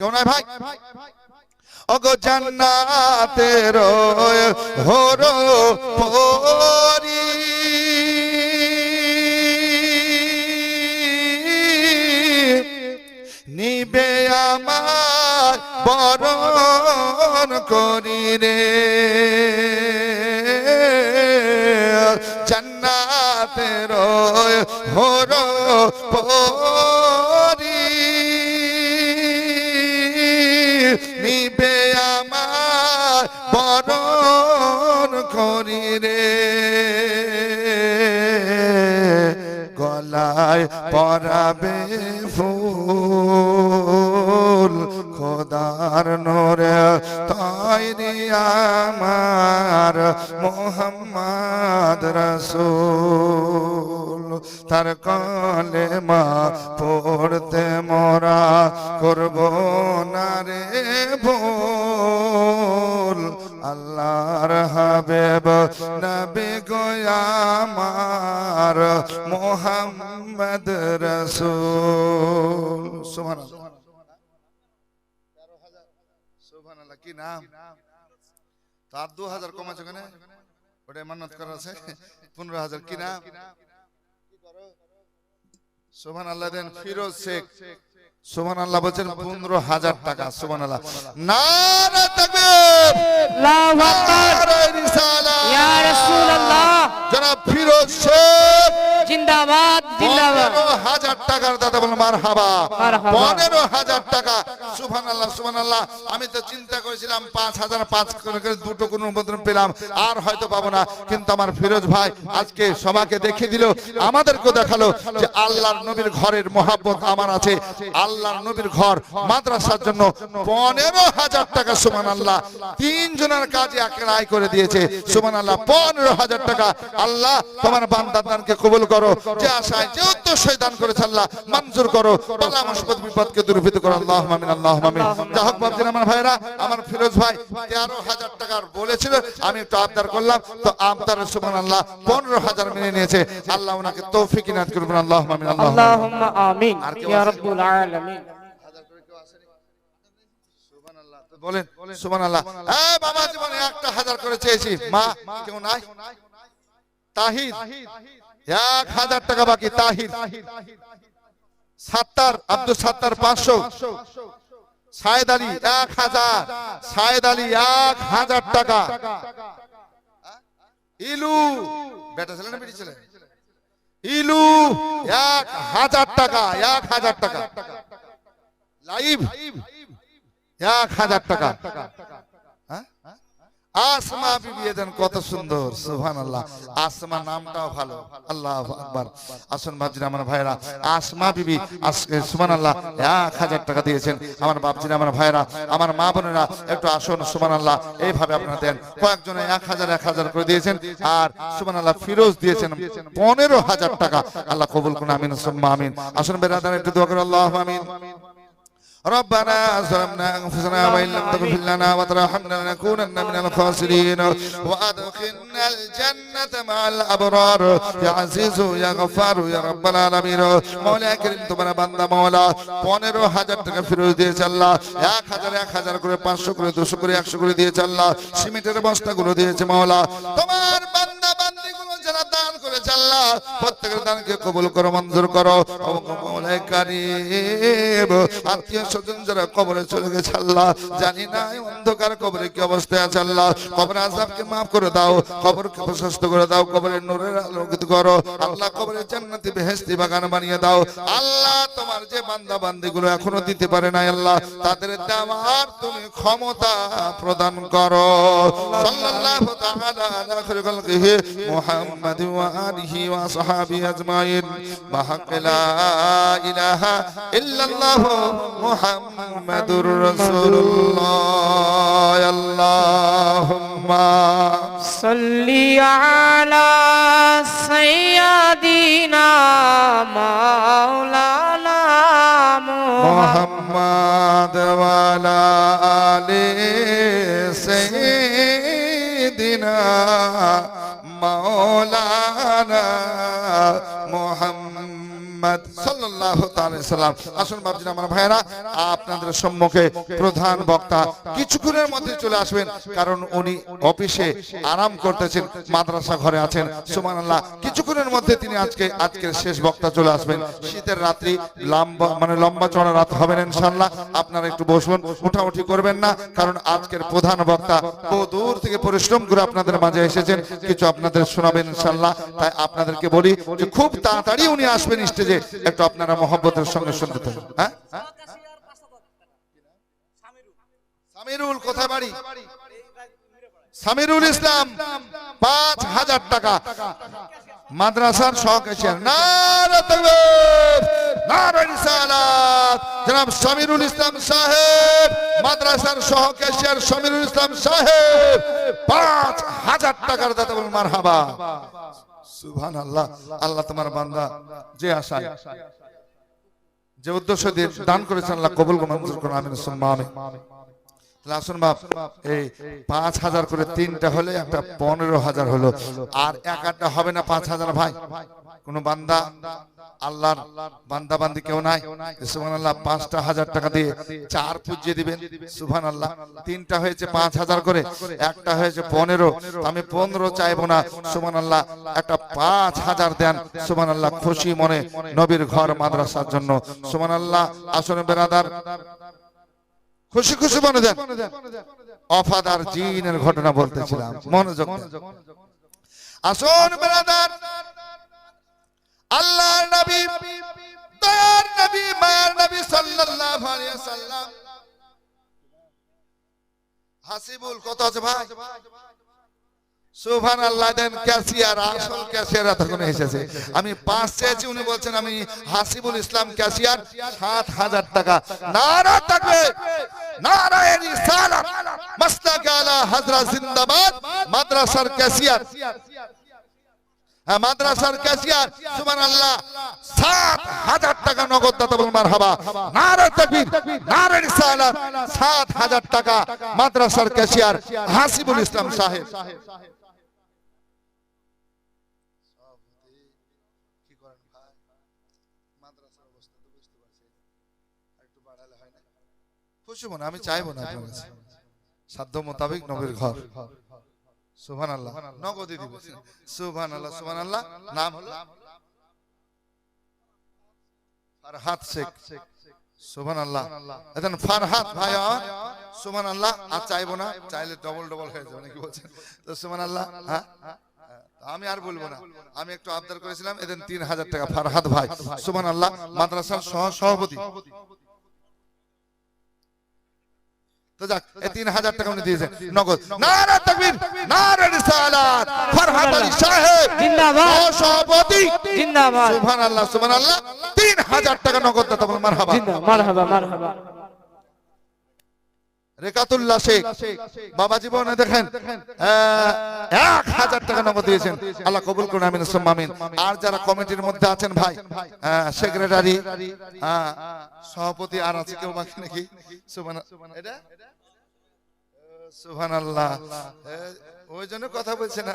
কেউ নাই ভাই ওগো জান্নাতের হর পরি নিবে আমার বরণ করি রে জান্নাতের হর পরি নিবে আমার বরণ করি রে গলায় পরাবে ফুল খোদার নূরে তৈরি আমার মুহাম্মদ রাসূল তার কলেমা পড়তে মোরা করব না রে ভুল আল্লাহর হাবিব নবী গো আমার মুহাম্মদ রাসূল সুবহানাল্লাহ সুবহানাল্লাহ কি নাম তার 2000 কম আছে কেন ওটা মান্নাত করা আছে 15000 কি নাম সুবহানাল্লাহ দেন ফিরোজ শেখ সুবহানাল্লাহ বলেন 15000 টাকা সুবহানাল্লাহ নারে তাকবীর আল্লাহু আকবার রিসালাত ইয়া রাসূলুল্লাহ জনাব ফিরোজ শেখ জিন্দাবাদ জিন্দাবাদ 15000 টাকার দাদা বলেন মারহাবা 15000 টাকা সুবহানাল্লাহ সুবহানাল্লাহ আমি তো চিন্তা করেছিলাম 5000 5 করে দুটো কোন অনুমোদন পেলাম আর হয়তো পাবো না কিন্তু আমার ফিরোজ ভাই আজকে সবাইকে দেখিয়ে দিল আমাদেরকে দেখালো যে আল্লাহর নবীর ঘরের মহব্বত আমার আছে আল্লাহর নবীর ঘর মাদ্রাসার জন্য 15000 টাকা সুবহানাল্লাহ তিন জনের কাজে একরাই করে দিয়েছে সুবহানাল্লাহ 15000 টাকা আল্লাহ তোমার বান্দাদানকে কবুল করো যে আশায় যে উদ্দেশ্যে দান করেছে আল্লাহ মঞ্জুর করো বালা মুসিবত বিপদকে দূরীভূত করো আল্লাহুম্মা আমিন আল্লাহুম্মা আমিন যা হোক বাপজি আমার ভাইরা আমার ফিরোজ ভাই 13000 টাকার বলেছিল আমি একটু আবদার করলাম তো আবদার সুবহানাল্লাহ 15000 মেনে নিয়েছে আল্লাহ ওনাকে তৌফিক ইনায়াত করুন আল্লাহুম্মা আমিন আল্লাহুম্মা আমিন ইয়া রাব্বুল আলামিন বলেন সুবহানাল্লাহ এই বাবা জীবনে 1000 করে চেয়েছি মা কেউ নাই তাহিদ 1000 টাকা বাকি তাহিদ সাত্তার আব্দুল সাত্তার 500 সায়েদ আলী 1000 সায়েদ আলী 1000 টাকা ইলু বেটা ছেলে না বেটি ছেলে ইলু 1000 টাকা 1000 টাকা লাইভ 1000 টাকা আসমা বিবি দেন কত সুন্দর সুবহানাল্লাহ আসমা নামটাও ভালো আল্লাহু আকবার আসুন বাপজিরা আমার ভাইরা আসমা বিবি সুবহানাল্লাহ 1000 টাকা দিয়েছেন আমার বাপজিরা আমার ভাইরা আমার মা বোনেরা একটু আসুন সুবহানাল্লাহ এইভাবে আপনারা দেন কয়েকজনে 1000 করে দিয়েছেন আর সুবহানাল্লাহ ফিরোজ দিয়েছেন 15000 টাকা আল্লাহ কবুল করুন আমিন সুম্মা আমিন আসুন বেরাদার একটু দোয়া করুন আল্লাহুম্মা আমিন ربنا ظلمنا أنفسنا وإن لم تغفر لنا وترحمنا لنكونن من الخاسرين وأدخلنا الجنة مع الأبرار يا عزيز يا غفار يا رب العالمين مولا كريم তোমার বান্দা মওলা 15000 টাকা ফিরোজ দিয়েছে আল্লাহ 1000 করে 500 করে 200 করে 100 করে দিয়েছে আল্লাহ সিমেন্টের বস্তাগুলো দিয়েছে মওলা তোমার বান্দা বান্দিগুলো যারা দান করেছে আল্লাহ প্রত্যেকের দানকে কবুল করো মঞ্জুর করো মওলা কারীম আত্মীয় স্বজন যারা কবরে চলে গেছে আল্লাহ জানি না অন্ধকার কবরে কি অবস্থায় আছে আল্লাহ কবরের আযাবকে maaf করে দাও কবরকে প্রশস্ত করে দাও কবরের নূরের আলোকিত করো আল্লাহ কবরের জান্নাতি বেহেশতি বাগান বানিয়ে দাও আল্লাহ তোমার যে বান্দা বান্দিগুলো এখনো দিতে পারে না আল্লাহ তাদের দেওয়ার তুমি ক্ষমতা প্রদান করো সাল্লাল্লাহু তাআলা আলা খায়রি খালকিহি মুহাম্মাদ ওয়া আলিহি ওয়া সাহাবিহি আজমাইন বাহাক্কি লা ইলাহা ইল্লাল্লাহ মুহাম্মাদুর রাসূলুল্লাহ আল্লাহুম্মা সাল্লি আলা সাইয়্যিদিনা মাওলানা মুহাম্মাদ ওয়া আলা আলি সাইয়্যিদিনা মাওলানা মুহাম্মাদ সাল্লাল্লাহু তাআলা আলাইহি সাল্লাম। আসুন বাপজি আমার ভাইরা, আপনাদের সম্মুখে প্রধান বক্তা কিছুক্ষণের মধ্যে চলে আসবেন, কারণ উনি অফিসে আরাম করতেছেন, মাদ্রাসা ঘরে আছেন। সুবহানাল্লাহ, কিছুক্ষণের মধ্যে তিনি আজকের শেষ বক্তা চলে আসবেন। শীতের রাত্রি, লম্বা চড়া রাত হবে না ইনশাআল্লাহ। আপনারা একটু বসুন, উঠাউঠি করবেন না, কারণ আজকের প্রধান বক্তা বহু দূর থেকে পরিশ্রম করে আপনাদের মাঝে এসেছেন, কিছু আপনাদের শোনাবেন ইনশাআল্লাহ। তাই আপনাদেরকে বলি যে খুব তাড়াতাড়ি উনি আসবেন স্টেজে, একটু আপনারা মহব্বতের সঙ্গে শুনতে থাকুন। হ্যাঁ, সামিরুল কোথায় বাড়ি? সামিরুল ইসলাম 5000 টাকা মাদ্রাসার সহকারী। নারে তাকবীর, নারে রিসালাত। জনাব সামিরুল ইসলাম সাহেব, মাদ্রাসার সহকারী সামিরুল ইসলাম সাহেব 5000 টাকার দাতা, বলুন মারহাবা। সুবহানাল্লাহ। আল্লাহ তোমার বান্দা যে আশায়, যে উদ্দেশ্য দিয়ে দান করেছেন, আল্লাহ কবুল মঞ্জুর করুন, আমিন সুম্মা আমিন। আসুন বাপ, এই 5000 করে তিনটা হলে একটা 15000 হলো, আর একটা হবে না 5000 ভাই। কোন বান্দা, আল্লাহর বান্দা বান্দি কেউ নাই? সুবহানাল্লাহ, 5,000 টাকা দিয়ে 4 পুজিয়ে দিবেন। সুবহানাল্লাহ, তিনটা হয়েছে 5000 করে, একটা হয়েছে 15। আমি 15 চাইবো না। সুবহানাল্লাহ, একটা 5000 দেন। সুবহানাল্লাহ, খুশি মনে নবীর ঘর মাদ্রাসার জন্য। সুবহানাল্লাহ। আসুন বেরাদার, খুশি খুশি মনে দেন। অফাদার জিনের ঘটনা বলতেছিলাম, মনোযোগ দেন। আসুন বেরাদার, আল্লাহর নবী, দয়ার নবী, মায়ার নবী সাল্লাল্লাহু আলাইহি ওয়াসাল্লাম। হাসিবুল কত আছে ভাই? সুবহানাল্লাহ। দেন ক্যাশিয়ার, আসল ক্যাশিয়ার এতক্ষণ এসেছে। আমি 5 চেয়েছি, উনি বলছেন আমি হাসিবুল ইসলাম ক্যাশিয়ার 7000 টাকা। নারা তাকবীর, নারা রিসালাত, মাসলাক আলা হযরত জিন্দাবাদ। মাদ্রাসার ক্যাশিয়ার, মাদ্রাসার ক্যাশিয়ার, সুবহানাল্লাহ, 7000 টাকা নগদ দাতা, বলুন মারহাবা। নারে তাকবীর, নারে রিসালাত। 7000 টাকা মাদ্রাসার ক্যাশিয়ার হাসিবুল ইসলাম সাহেব। কি করেন ভাই, মাদ্রাসার অবস্থা তো বুঝতে পারছেন, একটু বাড়ালে হয় না? খুশি মনে আমি চাইবো না আপনার কাছে, সাধ্য মোতাবেক নবীর ঘর। সুবহানাল্লাহ, নগদই দিবেন। সুবহানাল্লাহ, সুবহানাল্লাহ। নাম হলো ফারহাত শেখ। সুবহানাল্লাহ। এখন ফারহাত ভাই, সুবহানাল্লাহ। আর চাইবো না, চাইলে ডবল হয়ে যাবে নাকি বলছেন তো? সুবহানাল্লাহ। হ্যাঁ, আমি আর বলবো না, আমি একটু আবদার করেছিলাম। এদিন 3000 টাকা ফারহাত ভাই। সুবহানাল্লাহ, মাদ্রাসার সভাপতি। তো যাক, এই 3000 টাকা উনি দিয়েছেন নগদ। নারে তাকবীর, নারে রিসালাত। ফরহাদ আলী সাহেব জিন্দাবাদ, সভাপতি জিন্দাবাদ। সুবহানাল্লাহ, সুবহানাল্লাহ। 3000 টাকা নগদ দাতা, বলুন মারহাবা। মারহাবা, মারহাবা। রেকাতুল্লাহ শেখ বাবা জীবনে দেখেন 1000 টাকা নগদ দিয়েছেন। আল্লাহ কবুল করুন, আমিন সুম্মা আমিন। আর যারা কমিটির মধ্যে আছেন ভাই, সেক্রেটারি, সভাপতি, আর আছে কেউ বাকি নাকি? সুবহানাল্লাহ, এটা সুবহানাল্লাহ, ওই জন্য কথা বলছে না।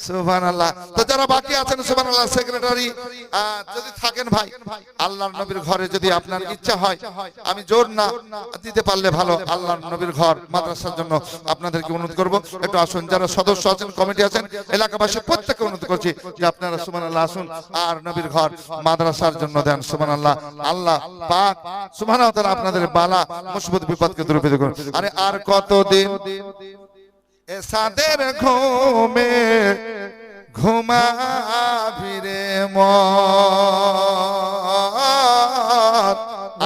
সুবহানাল্লাহ। তো যারা বাকি আছেন, সুবহানাল্লাহ, সেক্রেটারি যদি থাকেন ভাই, আল্লাহর নবীর ঘরে যদি আপনার ইচ্ছা হয়, আমি জোর না দিতে পারলে ভালো, আল্লাহর নবীর ঘর মাদ্রাসার জন্য আপনাদেরকে অনুরোধ করব, একটু আসুন। যারা সদস্য আছেন, কমিটি আছেন, এলাকাবাসী প্রত্যেককে অনুরোধ করছি যে আপনারা সুবহানাল্লাহ আসুন আর নবীর ঘর মাদ্রাসার জন্য দেন। সুবহানাল্লাহ। আল্লাহ পাক সুবহানাহু ওয়া তাআলা আপনাদের বালা মুসিবত বিপদকে দূর করুন। আরে আর কতদিন এসাদের ঘুমে ঘুমাবি রে মন,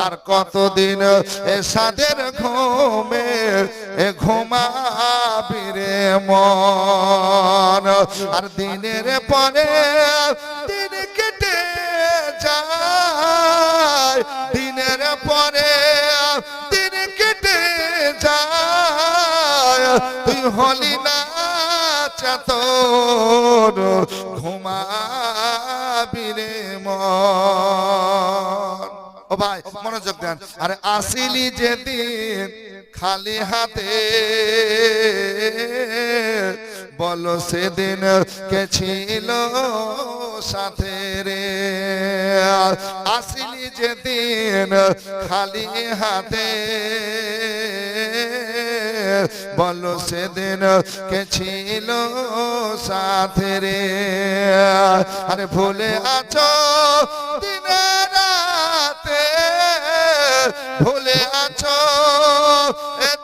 আর কতদিন এসাদের ঘুমে ঘুমাবি রে মন। আর দিনের পরে দিন কেটে যায়, দিনের পরে দিন কেটে যায়, তুই হলি না চাতর ঘুমাবি রে মন। ও ভাই মনোযোগ দেন। আরে আসিলি যেদিন খালি হাতে, বলো সেদিন কে ছিল সাথে রে। আসিলি যেদিন খালি হাতে, বলো সেদিন কে ছিল সাথে রে। আরে ভুলে আছো দিনের রাতে, ভুলে আছো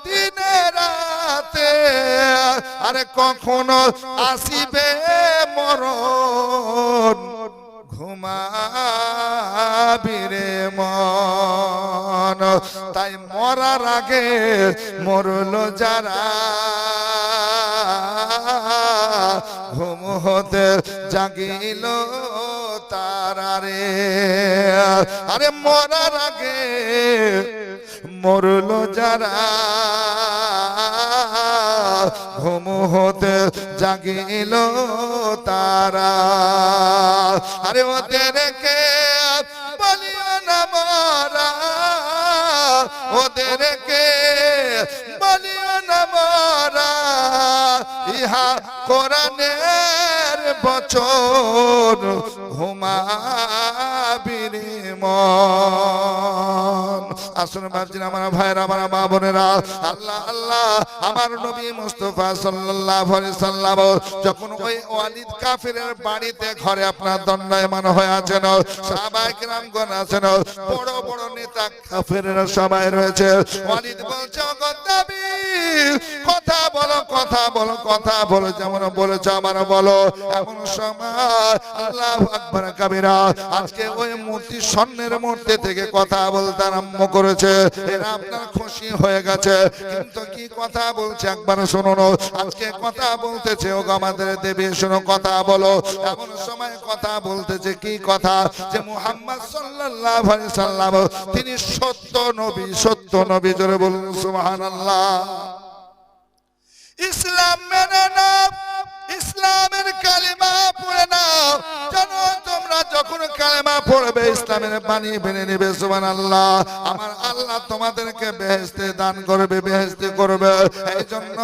দিনের রাতে, আরে কখনো আসিবে মরণ, ঘুমাবি রে মন। তাই মরার আগে মরলো যারা, ঘুম হতে জাগিল তারা রে। আরে মরার আগে মরলো যারা, ঘুম হতে জাগিল তারা। আরে ওদেরকে বলিও না মরা, ওদেরকে বলিও না মরা, ইহা কোরআনের বচন, ঘুমাবি রে মন। আসুন ভাবছেন আমার ভাইরা, আমার মা বোনেরা, আল্লাহ আল্লাহ, আমার নবী মুস্তাফা সাল্লাল্লাহু আলাইহি সাল্লাম যখন ওই ওয়ালিদ কাফিরের বাড়িতে ঘরে আপনার দণ্ডায়মান হয়ে আছেন, সাহাবায়ে কেরামগণ আছেন, বড় বড় নেতা কাফিরেরা সবাই রয়েছে। ওয়ালিদ বলছে, ওগো নবী, কথা বলো, কথা বলো, কথা বলো, যেমন বলেছ আমার বলো। এমন সময় আল্লাহু আকবার কাবীরা, আজকে ওই মূর্তি, স্বর্ণের মূর্তি থেকে কথা বলতে আরম্ভ করেছে। এরা আপনার খুশি হয়ে গেছে, কিন্তু কি কথা বলছে একবার শুনুন। আজকে কথা বলতেছে, ও আমাদের দেবী শোনো, কথা বলো। এমন সময় কথা বলতেছে, কি কথা? যে মুহাম্মদ সাল্লাল্লাহু আলাইহি সাল্লাম তিনি সত্য নবী, সত্য নবী। জোরে বলুন সুবহানাল্লাহ। ইসলাম মেনে নাও, ইসলামের কালিমা পড়ে নাও। জানো তোমরা যখন কালিমা পড়বে, ইসলামের বাণী মেনে নেবে, সুবহানাল্লাহ, আমার আল্লাহ তোমাদেরকে বেহেশতে দান করবে, বেহেশতে করবে। এই জন্য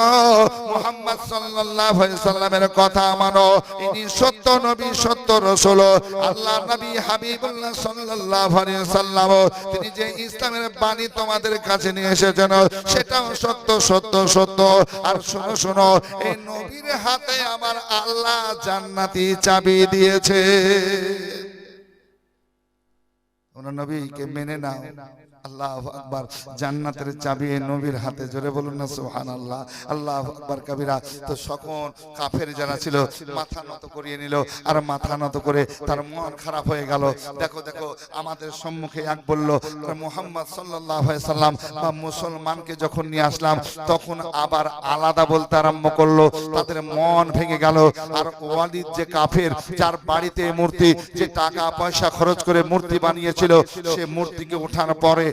মুহাম্মদ সাল্লাল্লাহু আলাইহি সাল্লামের কথা মানো। ইনি সত্য নবী, সত্য রাসূল, আল্লাহ নবী হাবিবুল্লাহ সাল্লাল্লাহু আলাইহি সাল্লাম। তিনি যে ইসলামের বাণী তোমাদের কাছে নিয়ে এসেছেন, সেটাও সত্য, সত্য, সত্য। আর শোনো, শোনো, এই নবীর হাতে আমার আল্লাহ জান্নাতি চাবি দিয়েছে। ওনার নবীকে মেনে নাও। আল্লাহু আকবার। জান্নাতের চাবি নবীর হাতে। জোরে বলুন না সুবহানাল্লাহ। আল্লাহু আকবার কাবীরা। তো সকল কাফের যারা ছিল মাথা নত করিয়ে নিল, আর মাথা নত করে তার মন খারাপ হয়ে গেল। দেখো দেখো, আমাদের সম্মুখে এক বলল, মুহাম্মদ সাল্লাল্লাহু আলাইহি সাল্লাম বা মুসলমানকে যখন নিয়ে আসলাম, তখন আবার আলাদা বলতে আরম্ভ করলো। তাদের মন ভেঙে গেল। আর ওয়ালিদ যে কাফের, যার বাড়িতে মূর্তি, যে টাকা পয়সা খরচ করে মূর্তি বানিয়েছিল, সে মূর্তিকে ওঠানোর পরে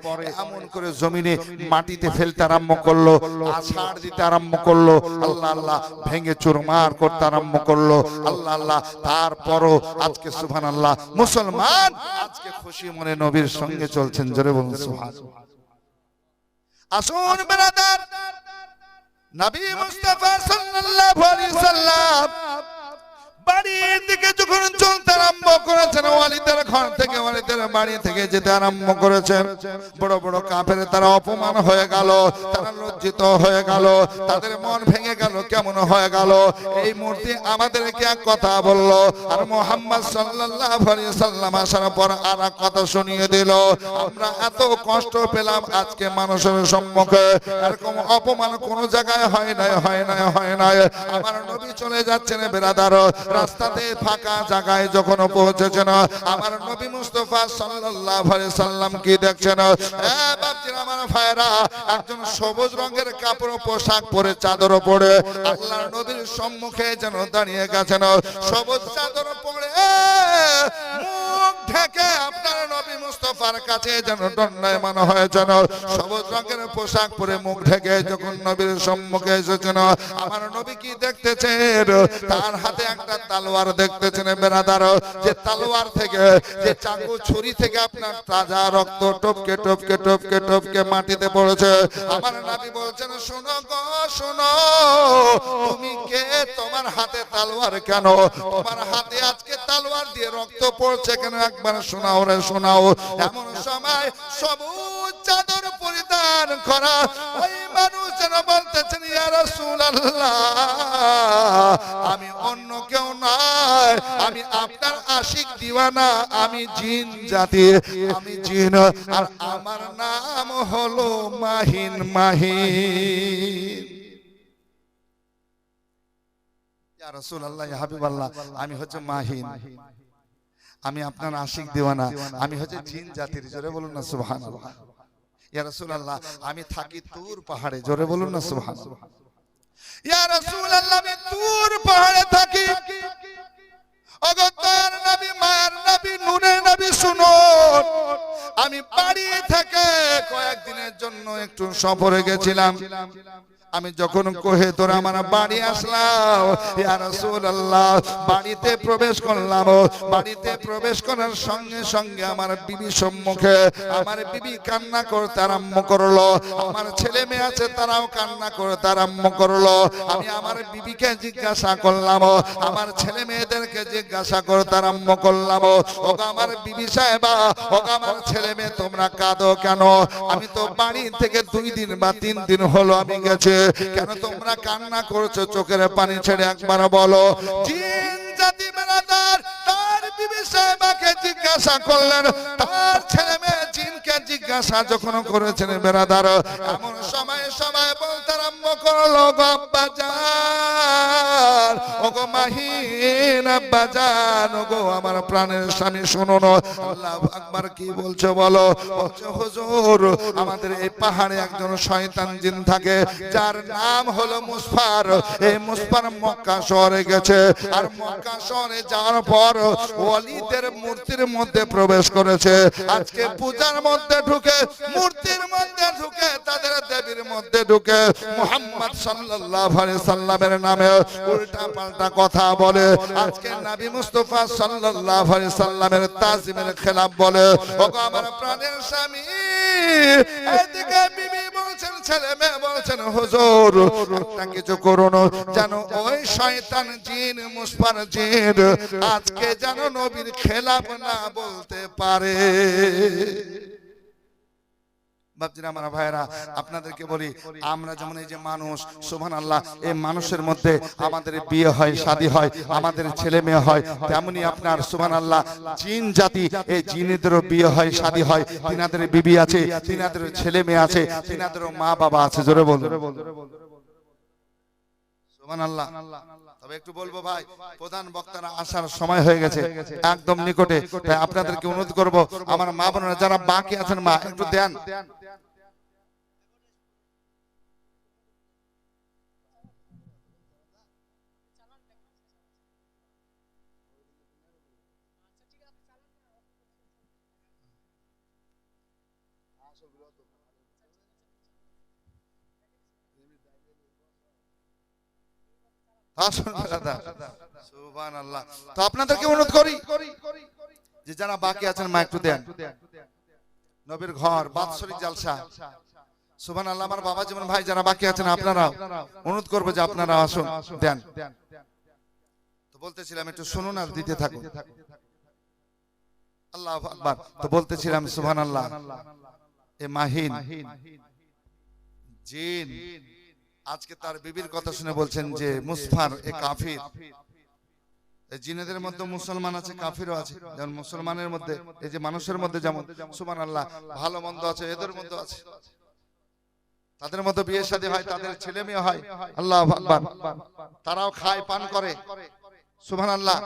এমন করে জমিনে মাটিতে ফেলতে আরম্ভ করলো, আছাড় দিতে আরম্ভ করলো, আল্লাহ আল্লাহ, ভেঙে চুরমার করতে আরম্ভ করলো, আল্লাহ আল্লাহ। তারপরও আজকে সুবহানাল্লাহ মুসলমান আজকে খুশি মনে নবীর সঙ্গে চলছেন। জোরে বলুন সুবহানাল্লাহ। আসুন ব্রাদার, নবী মুস্তাফা সাল্লাল্লাহু আলাইহি সাল্লাম বাড়ির দিকে যখন চলতে আরম্ভ করেছেন, ওয়ালিদের ঘর থেকে, ওয়ালিদের বাড়ি থেকে যেতে আরম্ভ করেছেন, বড় বড় কাফের তারা অপমান হয়ে গেল, তারা লজ্জিত হয়ে গেল, তাদের মন ভেঙে গেল, কেমন হয়ে গেল। এই মূর্তি আমাদেরকে এক কথা বলল, আর মুহাম্মদ সাল্লাল্লাহু আলাইহি সাল্লাম আসার পর আর এক কথা শুনিয়ে দিল। আমরা এত কষ্ট পেলাম আজকে মানুষের সম্মুখে, এরকম অপমান কোন জায়গায় হয় নাই, হয় নাই, হয় নাই। আমার নবী চলে যাচ্ছেন বেরাদার, রাস্তাতে ফাঁকা জায়গায় যখন পৌঁছেছেন, আমার নবী মুস্তাফা সাল্লাল্লাহু আলাইহি সাল্লাম কি দেখছেন? বাপজিরা, আমার ভাইরা, একজন সবুজ রঙের কাপড় পোশাক পরে, চাদর পরে আল্লাহর নবীর সম্মুখে যেন দাঁড়িয়ে গেছেন। সবুজ চাদর পরে মুখ ঢেকে আপনার নবী মুস্তাফার কাছে যেন দণ্ডায়মান হয়েছেন। সবুজ রঙের পোশাক পরে মুখ ঢেকে যখন নবীর সম্মুখে এসেছেন, আমার নবী কি দেখতেছেন? তার হাতে একটা তলোয়ার দেখতেছেন বেরাদার, যে তলোয়ার থেকে, যে চাকু ছুরি থেকে আপনার তাজা রক্ত টপকে টপকে টপকে টপকে মাটিতে পড়েছে। আমার নবী বলছেন, শোনো গো শোনো, তুমি কে? তোমার হাতে তলোয়ার কেন? তোমার হাতে আজকে তলোয়ার দিয়ে রক্ত পড়ছে কেন? এক একবার শোনাও রে শোনাও। এমন সময় সবুজ চাদর পরিধান করা ওই মানুষ যেন বলতেছেন, ইয়া রাসূলুল্লাহ, আমি অন্য কেউ নয়, আমি আপনার আশিক দিওয়ানা, আমি জিন জাতি, আমি জিন, আর আমার নাম হলো মাহিন। মাহিন। ইয়া রাসূলুল্লাহ, ইয়া হাবিবাল্লাহ, আমি হচ্ছে মাহিন, আমি আপনার আশিক দিওয়ানা, আমি হচ্ছে জিন জাতির। জোরে বলুন না সুবহানাল্লাহ। ইয়া রাসূলুল্লাহ, আমি থাকি তুর পাহাড়ে। জোরে বলুন না সুবহানাল্লাহ। ইয়া রাসূলুল্লাহ, আমি তুর পাহাড়ে থাকি। অগত্যর নবী, মায়ের নবী, নূরের নবী, শুনুন, আমি বাড়ি থেকে কয়েকদিনের জন্য একটু সফরে গেছিলাম। আমি যখন কোহে তোর আমার বাড়ি আসলাম, ইয়া রাসূলুল্লাহ, বাড়িতে প্রবেশ করলাম। বাড়িতে প্রবেশ করার সঙ্গে সঙ্গে আমার বিবি সম্মুখে, আমার বিবি কান্না করতে আরম্ভ করলো। আমার ছেলে মেয়ে আছে, তারাও কান্না করতে আরম্ভ করলো। আমি আমার বিবিকে জিজ্ঞাসা করলাম, আমার ছেলে মেয়েদেরকে জিজ্ঞাসা করতে আরম্ভ করলাম, ওগো আমার বিবি সাহেবা, ওগো আমার ছেলে মেয়ে, তোমরা কাঁদো কেন? আমি তো বাড়ি থেকে 2 দিন বা 3 দিন হলো আমি গেছি, কেন তোমরা কান্না করছো? চোখের পানি ছেড়ে একবার বলো। জিন জাতি বেরাদার তার বিবি সাহেবাকে জিজ্ঞাসা করলেন, তার ছেলে মেয়ে জিনকে জিজ্ঞাসা যখন করেছেন বেরাদার, এমন সময় সময় বলতে আরম্ভ করলো, গো আব্বাজান, ওগো মাহিন, আব্বাজান, ওগো আমার প্রাণের স্বামী, শুনুন। আল্লাহু আকবার। কি বলছো বলো? বলছো, হুজুর, আমাদের এই পাহাড়ে একজন শয়তান জিন থাকে, যার নাম হলো মুসফার। এই মুসফার মক্কা শহরে গেছে, আর মক্কা শহরে যাওয়ার পর ওয়ালিদের মূর্তির মধ্যে প্রবেশ করেছে। আজকে পূজার মধ্যে ঢুকে, মূর্তির মধ্যে ঢুকে, তাদের দেবীর মধ্যে ঢুকে মুহাম্মদ সাল্লাল্লাহু আলাইহি সাল্লামের নামে উল্টা পাল্টা কথা বলে। আজকে নবী মুস্তাফা সাল্লাল্লাহু আলাইহি সাল্লামের তাজিমের খেলাফ বলে। ওগো আমার প্রাণের স্বামী, এদিকে বিবি বলছেন, ছেলে মেয়ে বলছেন, হুজুর, একটা কিছু করুন, জানো ওই শয়তান জিন, মুসফার জিন, আজকে যেন নবীর খেলাফ না বলতে পারে। বাপজিরা, আমার ভাইরা, আপনাদেরকে বলি, আমরা যেমন এই যে মানুষ, সুবহানাল্লাহ, এই মানুষের মধ্যে আমাদের বিয়ে হয়, শাদী হয়, আমাদের ছেলে মেয়ে হয়, তেমনি আপনার সুবহানাল্লাহ জিন জাতি, এই জিনেদেরও বিয়ে হয়, শাদী হয়, তিনাদের বিবি আছে, তিনাদের ছেলে মেয়ে আছে, তিনাদেরও মা বাবা আছে। জোরে বলুন সুবহানাল্লাহ। তবে একটু বলবো ভাই, প্রধান বক্তারা আসার সময় হয়ে গেছে, একদম নিকটে, তাই আপনাদেরকে অনুরোধ করব, আমার মা বোনেরা যারা বাকি আছেন, মা একটু দেন। সুবহানাল্লাহ। তো আপনাদেরকে অনুরোধ করি যে যারা বাকি আছেন, মা একটু দেন। নবীর ঘর, বাৎসরিক জালসা, সুবহানাল্লাহ। আমার বাবা যেমন ভাই যারা বাকি আছেন, আপনারা অনুরোধ করবো যে আপনারা আসুন, দেন। তো বলতেছিলাম, একটু শুনুন আর দিতে থাকুন। আল্লাহু আকবার। তো বলতেছিলাম, সুবহানাল্লাহ, এ মাহিন জিন আজকে তার বিবির কথা শুনে বলছেন যে মুসফার, এ কাফির। এই জিনেদের মধ্যে মুসলমান আছে, কাফিরও আছে। যেমন মুসলমানের মধ্যে, এই যে মানুষের মধ্যে যেমন সুবহানাল্লাহ ভালো মন্দ আছে, এদের মধ্যে আছে। তাদের মধ্যে বিয়ে শাদী হয়, তাদের ছেলে মেয়ে হয়। আল্লাহু আকবার। তারাও খায়, পান করে। সুবহানাল্লাহ।